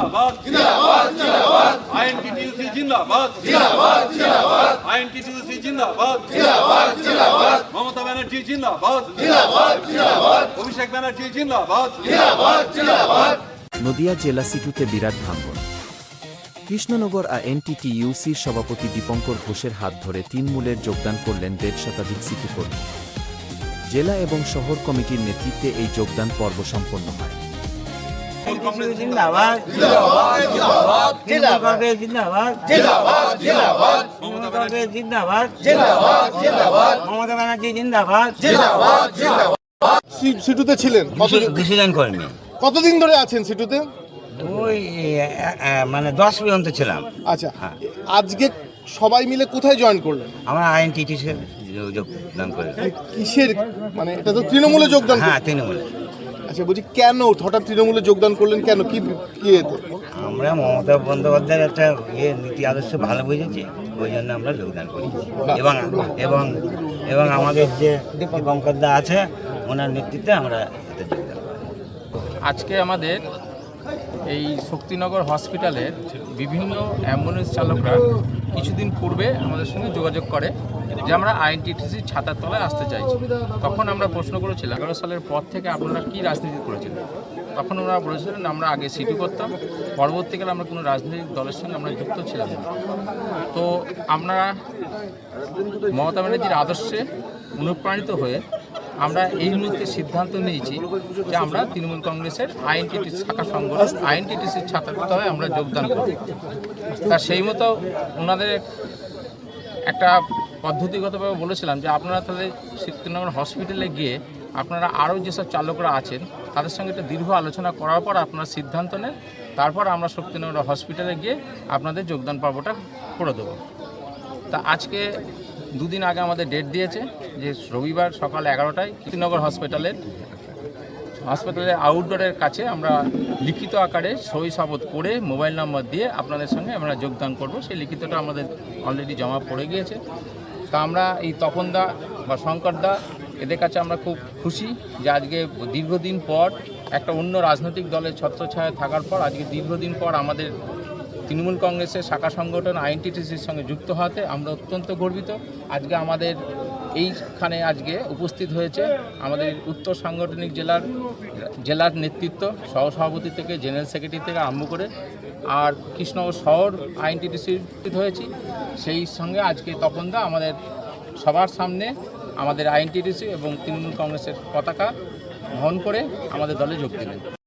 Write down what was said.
জিন্দাবাদ জিন্দাবাদ জিন্দাবাদ আইএনটিটিইউসি জিন্দাবাদ জিন্দাবাদ জিন্দাবাদ আইএনটিটিইউসি জিন্দাবাদ জিন্দাবাদ জিন্দাবাদ মমতা ব্যানার্জি জিন্দাবাদ জিন্দাবাদ জিন্দাবাদ অভিষেক ব্যানার্জি জিন্দাবাদ জিন্দাবাদ জিন্দাবাদ। নদিয়া জেলা সিটুতে বিরাট ভাঙন। কৃষ্ণনগর আইএনটিটিইউসির সভাপতি দীপঙ্কর ঘোষের হাত ধরে তৃণমূলের যোগদান করলেন ১৫০ শতাধিক সিটু কর্মী। জেলা এবং শহর কমিটির নেতৃত্বে এই যোগদান পর্ব সম্পন্ন হয়। জিন্দাবাদ জিন্দাবাদ জিন্দাবাদ জিন্দাবাদ জিন্দাবাদ জিন্দাবাদ মমতা ব্যানার্জি জিন্দাবাদ জিন্দাবাদ জিন্দাবাদ মমতা ব্যানার্জি জিন্দাবাদ জিন্দাবাদ জিন্দাবাদ। সিটুতে ছিলেন ডিসিশন করেনি। কতদিন ধরে আছেন সিটুতে? ওই মানে 10 পর্যন্ত ছিলাম। আচ্ছা, আজকে সবাই মিলে কোথায় জয়েন করলেন? আমরা আইএনটিটিতে যোগদান করি। কিসের, মানে এটা তো তৃণমূলে যোগদান? হ্যাঁ, তৃণমূলে। আচ্ছা, বলছি কেন হঠাৎ তৃণমূলে যোগদান করলেন, কেন, কি এতে? আমরা মমতা বন্দ্যোপাধ্যায়ের একটা নীতি আদর্শ ভালো বুঝেছি, ওই জন্য আমরা যোগদান করি। এবং এবং এবং আমাদের যে দীপঙ্কর দা আছে, ওনার নেতৃত্বে আমরা এতে যোগদান করি। আজকে আমাদের এই শক্তিনগর হসপিটালের বিভিন্ন অ্যাম্বুলেন্স চালকরা কিছুদিন পূর্বে আমাদের সঙ্গে যোগাযোগ করে যে আমরা আইএনটিটিসির ছাতার তলায় আসতে চাইছি। তখন আমরা প্রশ্ন করেছিলাম 11 সালের পর থেকে আপনারা কি রাজনীতি করেছিলেন। তখন ওনারা বলেছিলেন আমরা আগে সিটি করতাম, পরবর্তীকালে আমরা কোনো রাজনৈতিক দলের সঙ্গে আমরা যুক্ত ছিলাম না। তো আমরা মমতা ব্যানার্জির আদর্শে অনুপ্রাণিত হয়ে আমরা এই মুহূর্তে সিদ্ধান্ত নিয়েছি যে আমরা তৃণমূল কংগ্রেসের আইএনটিটিসি শাখা সংগঠন আইএনটিটিসির ছাতার তলায় আমরা যোগদান করি। তা সেই মতো ওনাদের একটা পদ্ধতিগতভাবে বলেছিলাম যে আপনারা তাহলে শক্তিনগর হসপিটালে গিয়ে আপনারা আরও যেসব চালকরা আছেন তাদের সঙ্গে একটা দীর্ঘ আলোচনা করার পর আপনারা সিদ্ধান্ত নেন, তারপর আমরা শক্তিনগর হসপিটালে গিয়ে আপনাদের যোগদান পর্বটা করে দেবো। তা আজকে দুদিন আগে আমাদের ডেট দিয়েছে যে রবিবার সকাল 11টায় শক্তিনগর হসপিটালের আউটডোরের কাছে আমরা লিখিত আকারে সই শপথ করে মোবাইল নম্বর দিয়ে আপনাদের সঙ্গে আমরা যোগদান করব। সেই লিখিতটা আমাদের অলরেডি জমা পড়ে গিয়েছে। তা আমরা এই তপনদা বা শঙ্করদা এদের কাছে আমরা খুব খুশি যে আজকে দীর্ঘদিন পর একটা অন্য রাজনৈতিক দলের ছত্রছায়ায় থাকার পর আজকে দীর্ঘদিন পর আমাদের তৃণমূল কংগ্রেসের শাখা সংগঠন আইএনটিটিসির সঙ্গে যুক্ত হওয়াতে আমরা অত্যন্ত গর্বিত। আজকে আমাদের এইখানে আজকে উপস্থিত হয়েছে আমাদের উত্তর সাংগঠনিক জেলার নেতৃত্ব, সহসভাপতি থেকে জেনারেল সেক্রেটারি থেকে আরম্ভ করে আর কৃষ্ণনগর শহর আইএনটিটিসির হয়েছি। সেই সঙ্গে আজকে তপনদা আমাদের সবার সামনে আমাদের আইএনটিটিসি এবং তৃণমূল কংগ্রেসের পতাকা বহন করে আমাদের দলে যোগ দিলেন।